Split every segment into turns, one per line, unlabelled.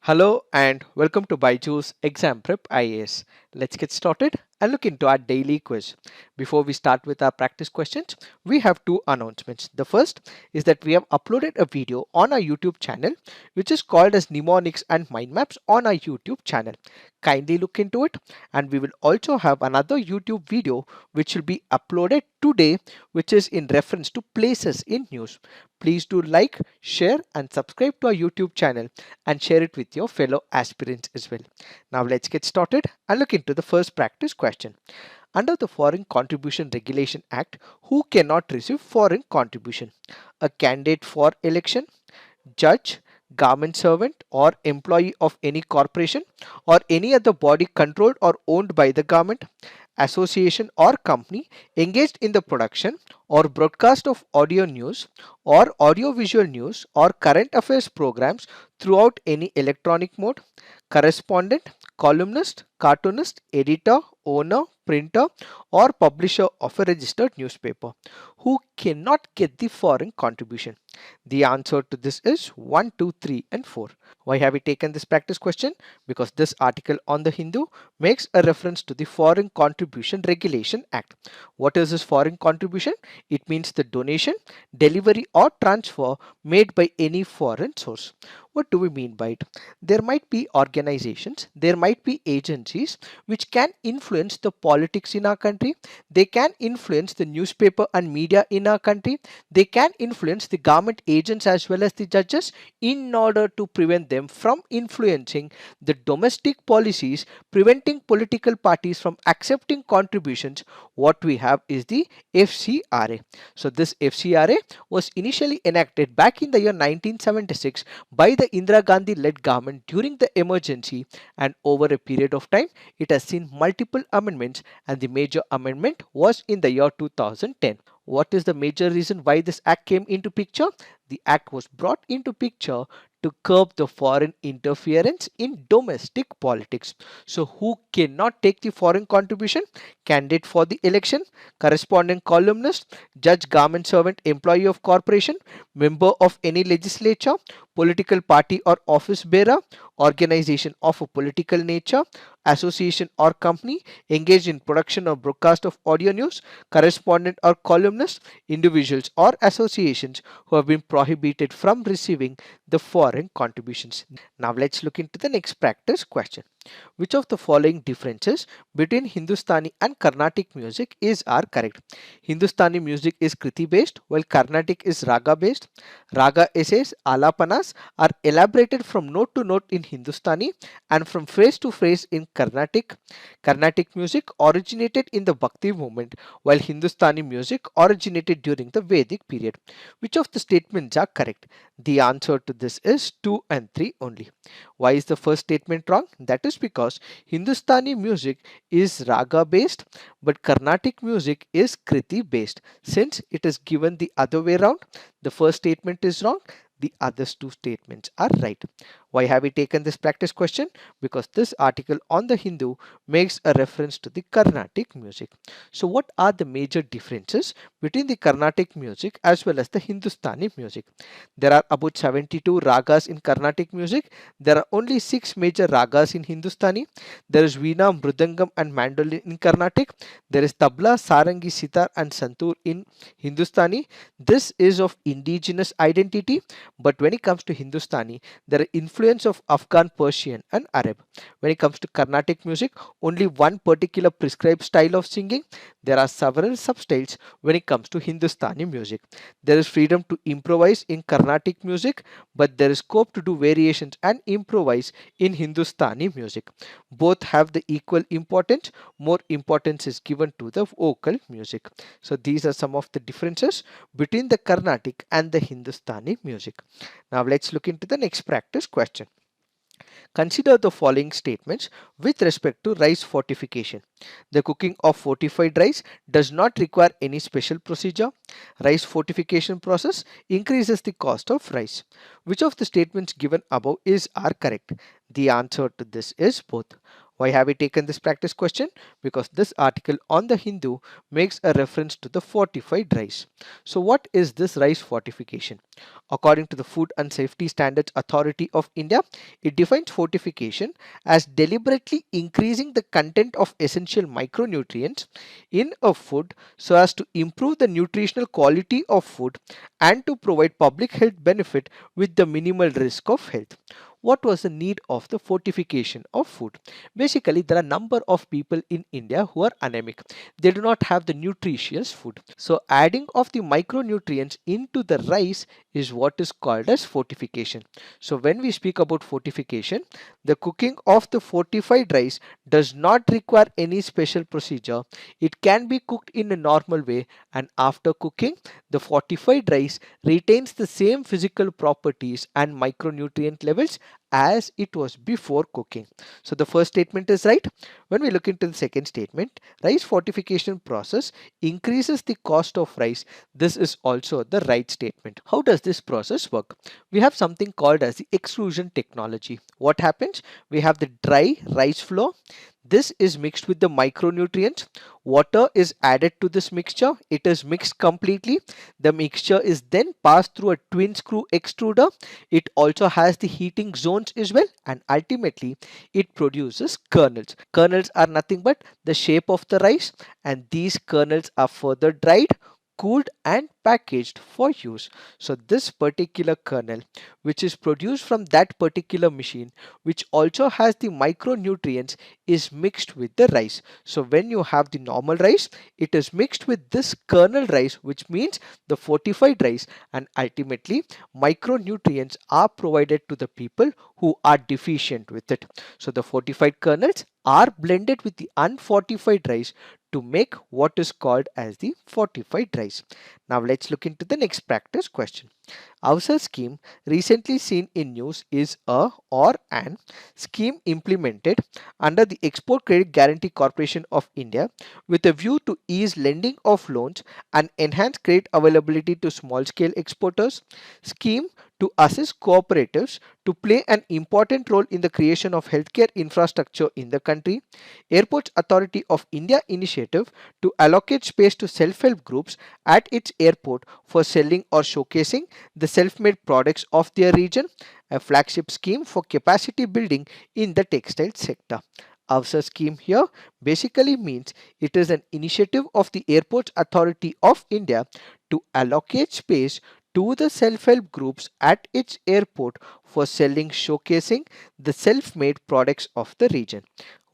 Hello and welcome to BYJU'S Exam Prep IAS. Let's get started and look into our daily quiz. Before we start with our practice questions, we have two announcements. The first is that we have uploaded a video on our YouTube channel which is called as Mnemonics and Mind Maps on our YouTube channel. Kindly look into it, and we will also have another YouTube video which will be uploaded today, which is in reference to places in news. Please do like, share and subscribe to our YouTube channel and share it with your fellow aspirants as well. Now let's get started and look into the first practice question. Under the Foreign Contribution Regulation Act, who cannot receive foreign contribution? A candidate for election, judge, government servant or employee of any corporation or any other body controlled or owned by the government, association or company engaged in the production or broadcast of audio news or audiovisual news or current affairs programs throughout any electronic mode, correspondent, columnist, cartoonist, editor, owner, printer or publisher of a registered newspaper who cannot get the foreign contribution. The answer to this is 1, 2, 3 and 4. Why have we taken this practice question? Because this article on the Hindu makes a reference to the Foreign Contribution Regulation Act. What is this foreign contribution? It means the donation, delivery or transfer made by any foreign source. What do we mean by it? There might be organizations, there might be agencies which can influence the politics in our country. They can influence the newspaper and media in our country. They can influence the government agents as well as the judges in order to prevent them from influencing the domestic policies, preventing political parties from accepting contributions. What we have is the FCRA. So this FCRA was initially enacted back in the year 1976 by the Indira Gandhi led government during the emergency, and over a period of time it has seen multiple amendments, and the major amendment was in the year 2010. What is the major reason why this act came into picture? The act was brought into picture to curb the foreign interference in domestic politics. So who cannot take the foreign contribution? Candidate for the election, correspondent columnist, judge, government servant, employee of corporation, member of any legislature, political party or office bearer, organization of a political nature, association or company engaged in production or broadcast of audio news, correspondent or columnist, individuals or associations who have been prohibited from receiving the foreign contributions. Now let's look into the next practice question. Which of the following differences between Hindustani and Carnatic music are correct? Hindustani music is Kriti based while Carnatic is Raga based. Raga essays, alapanas are elaborated from note to note in Hindustani and from phrase to phrase in Carnatic. Carnatic music originated in the Bhakti movement while Hindustani music originated during the Vedic period. Which of the statements are correct? The answer to this is 2 and 3 only. Why is the first statement wrong? That is because Hindustani music is raga based but Carnatic music is Kriti based. Since it is given the other way around, the first statement is wrong. The other two statements are right. Why have we taken this practice question? Because this article on the Hindu makes a reference to the Carnatic music. So what are the major differences between the Carnatic music as well as the Hindustani music? There are about 72 ragas in Carnatic music. There are only 6 major ragas in Hindustani. There is Veena, Mridangam and Mandolin in Carnatic. There is Tabla, Sarangi, Sitar and Santoor in Hindustani. This is of indigenous identity, but when it comes to Hindustani, there are influence of Afghan, Persian and Arab. When it comes to Carnatic music, only one particular prescribed style of singing. There are several substyles when it comes to Hindustani music. There is freedom to improvise in Carnatic music, but there is scope to do variations and improvise in Hindustani music. Both have the equal importance. More importance is given to the vocal music. So these are some of the differences between the Carnatic and the Hindustani music. Now let's look into the next practice question. Consider the following statements with respect to rice fortification. The cooking of fortified rice does not require any special procedure. Rice fortification process increases the cost of rice. Which of the statements given above are correct? The answer to this is both. Why have we taken this practice question? Because this article on the Hindu makes a reference to the fortified rice. So what is this rice fortification? According to the Food and Safety Standards Authority of India, it defines fortification as deliberately increasing the content of essential micronutrients in a food so as to improve the nutritional quality of food and to provide public health benefit with the minimal risk of health. What was the need of the fortification of food? Basically, there are a number of people in India who are anemic. They do not have the nutritious food. So adding of the micronutrients into the rice is what is called as fortification. So when we speak about fortification, the cooking of the fortified rice does not require any special procedure. It can be cooked in a normal way, and after cooking, the fortified rice retains the same physical properties and micronutrient levels as it was before cooking. So the first statement is right. When we look into the second statement, rice fortification process increases the cost of rice. This is also the right statement. How does this process work? We have something called as the extrusion technology. What happens? We have the dry rice flour. This is mixed with the micronutrients. Water is added to this mixture. It is mixed completely. The mixture is then passed through a twin screw extruder. It also has the heating zones as well, and ultimately it produces kernels. Kernels are nothing but the shape of the rice, and these kernels are further dried, cooled and packaged for use. So this particular kernel, which is produced from that particular machine, which also has the micronutrients, is mixed with the rice. So when you have the normal rice, it is mixed with this kernel rice, which means the fortified rice, and ultimately micronutrients are provided to the people who are deficient with it. So the fortified kernels are blended with the unfortified rice to make what is called as the fortified rice. Now let's look into the next practice question. AVSAR scheme recently seen in news is a or an scheme implemented under the Export Credit Guarantee Corporation of India with a view to ease lending of loans and enhance credit availability to small scale exporters. Scheme to assist cooperatives to play an important role in the creation of healthcare infrastructure in the country. Airports Authority of India initiative to allocate space to self-help groups at its airport for selling or showcasing the self-made products of their region. A flagship scheme for capacity building in the textile sector. AVSAR scheme here basically means it is an initiative of the Airports Authority of India to allocate space to the self-help groups at its airport for selling, showcasing the self-made products of the region.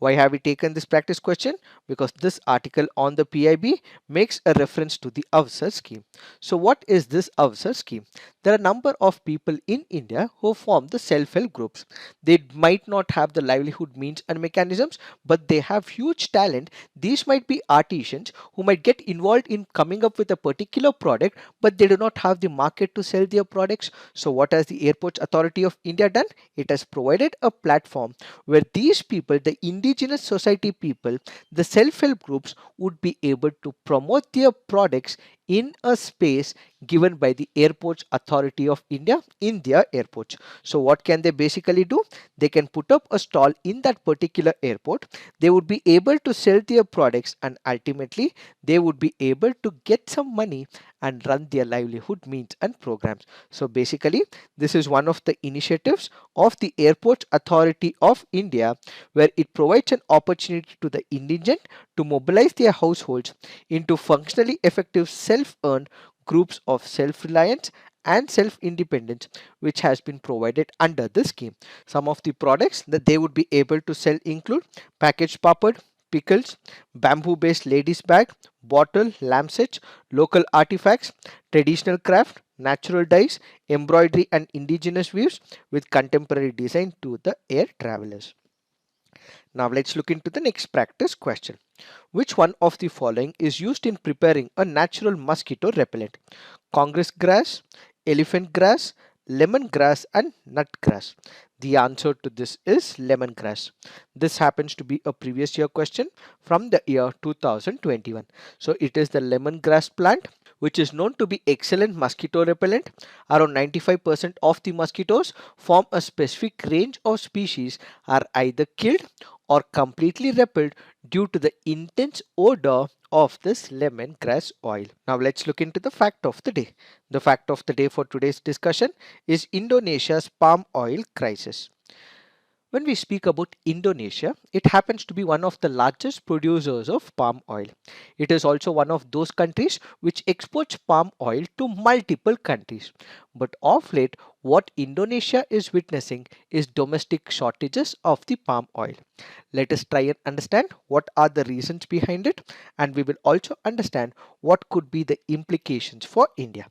Why have we taken this practice question? Because this article on the PIB makes a reference to the AVSAR scheme. So what is this AVSAR scheme? There are a number of people in India who form the self-help groups. They might not have the livelihood means and mechanisms, but they have huge talent. These might be artisans who might get involved in coming up with a particular product, but they do not have the market to sell their products. So what has the Airports Authority of India done? It has provided a platform where these people, the indigenous society people, the self-help groups, would be able to promote their products in a space given by the Airports Authority of India in their airports. So what can they basically do? They can put up a stall in that particular airport. They would be able to sell their products, and ultimately they would be able to get some money and run their livelihood means and programs. So basically this is one of the initiatives of the Airports Authority of India, where it provides an opportunity to the indigent to mobilize their households into functionally effective self-earned groups of self-reliance and self-independence, which has been provided under the scheme. Some of the products that they would be able to sell include packaged papad, pickles, bamboo-based ladies bag, bottle, lampshades, local artifacts, traditional craft, natural dyes, embroidery and indigenous weaves with contemporary design to the air travelers. Now let's look into the next practice question. Which one of the following is used in preparing a natural mosquito repellent? Congress grass, elephant grass, lemongrass and nutgrass? The answer to this is lemongrass. This happens to be a previous year question from the year 2021. So it is the lemongrass plant, which is known to be excellent mosquito repellent. Around 95% of the mosquitoes form a specific range of species are either killed or completely repelled due to the intense odor of this lemongrass oil. Now let's look into the fact of the day. The fact of the day for today's discussion is Indonesia's palm oil crisis. When we speak about Indonesia, it happens to be one of the largest producers of palm oil. It is also one of those countries which exports palm oil to multiple countries. But of late, what Indonesia is witnessing is domestic shortages of the palm oil. Let us try and understand what are the reasons behind it, and we will also understand what could be the implications for India.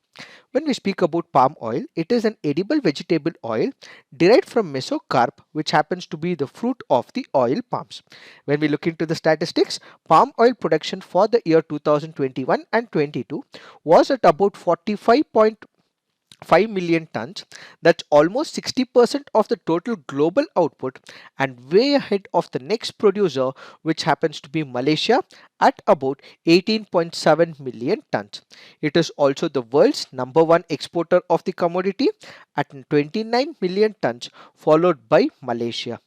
When we speak about palm oil, it is an edible vegetable oil derived from mesocarp, which happens to be the fruit of the oil palms. When we look into the statistics, palm oil production for the year 2021 and 22 was at about 45.5 million tons. That's almost 60% of the total global output and way ahead of the next producer, which happens to be Malaysia at about 18.7 million tons. It is also the world's number one exporter of the commodity at 29 million tons, followed by Malaysia.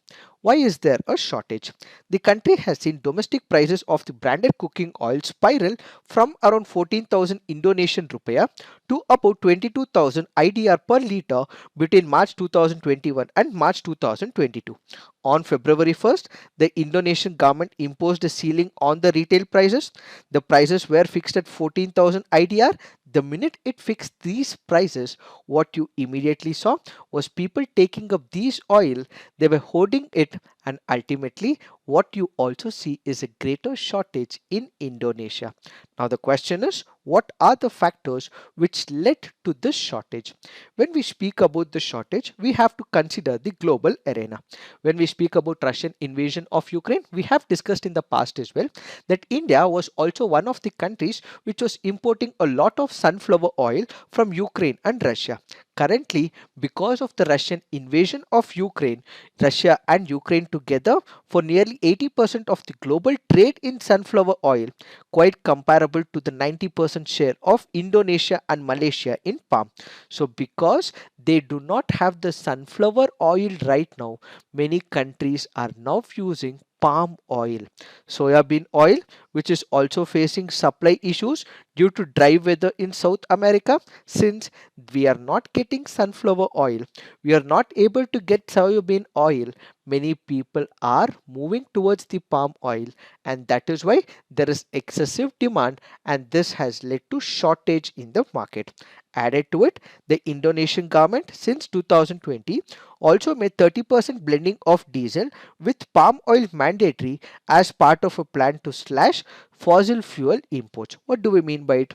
Why is there a shortage? The country has seen domestic prices of the branded cooking oil spiral from around 14,000 Indonesian rupiah to about 22,000 IDR per litre between March 2021 and March 2022. On February 1st, the Indonesian government imposed a ceiling on the retail prices. The prices were fixed at 14,000 IDR. The minute it fixed these prices, what you immediately saw was people taking up these oil, they were hoarding it, and ultimately what you also see is a greater shortage in Indonesia. Now the question is, what are the factors which led to this shortage? When we speak about the shortage, we have to consider the global arena. When we speak about Russian invasion of Ukraine, we have discussed in the past as well that India was also one of the countries which was importing a lot of sunflower oil from Ukraine and Russia. Currently, because of the Russian invasion of Ukraine, Russia and Ukraine together for nearly 80% of the global trade in sunflower oil, quite comparable to the 90% share of Indonesia and Malaysia in palm. So because they do not have the sunflower oil right now, many countries are now using palm oil. Soya bean oil, which is also facing supply issues due to dry weather in South America. Since we are not getting sunflower oil, we are not able to get soya bean oil, many people are moving towards the palm oil, and that is why there is excessive demand, and this has led to shortage in the market. Added to it, the Indonesian government since 2020 also made 30% blending of diesel with palm oil mandatory as part of a plan to slash fossil fuel imports. What do we mean by it?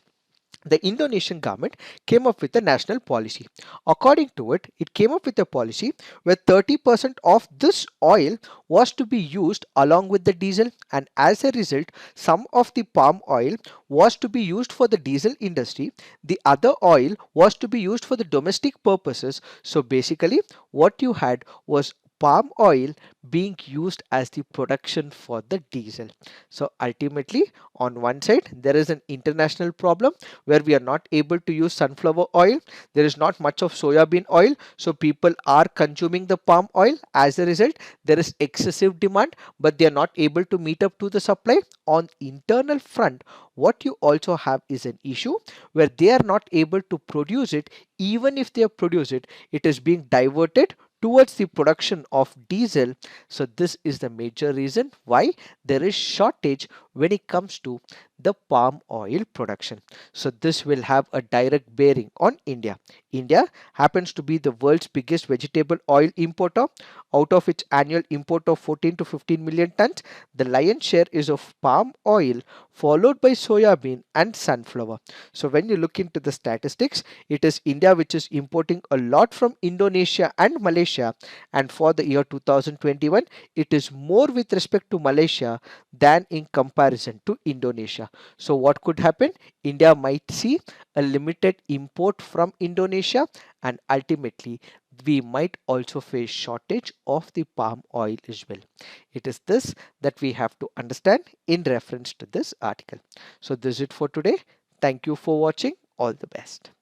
The Indonesian government came up with a national policy. According to it, it came up with a policy where 30% of this oil was to be used along with the diesel, and as a result, some of the palm oil was to be used for the diesel industry. The other oil was to be used for the domestic purposes. So basically, what you had was palm oil being used as the production for the diesel. So ultimately, on one side, there is an international problem where we are not able to use sunflower oil. There is not much of soya bean oil, so people are consuming the palm oil. As a result, there is excessive demand, but they are not able to meet up to the supply. On internal front, what you also have is an issue where they are not able to produce it. Even if they produce it, it is being diverted towards the production of diesel. So this is the major reason why there is shortage when it comes to the palm oil production. So this will have a direct bearing on India. India happens to be the world's biggest vegetable oil importer. Out of its annual import of 14 to 15 million tons, the lion's share is of palm oil, followed by soya bean and sunflower. So when you look into the statistics, it is India which is importing a lot from Indonesia and Malaysia, and for the year 2021, it is more with respect to Malaysia than in comparison to Indonesia. Indonesia. So what could happen? India might see a limited import from Indonesia, and ultimately we might also face shortage of the palm oil as well. It is this that we have to understand in reference to this article. So this is it for today. Thank you for watching. All the best.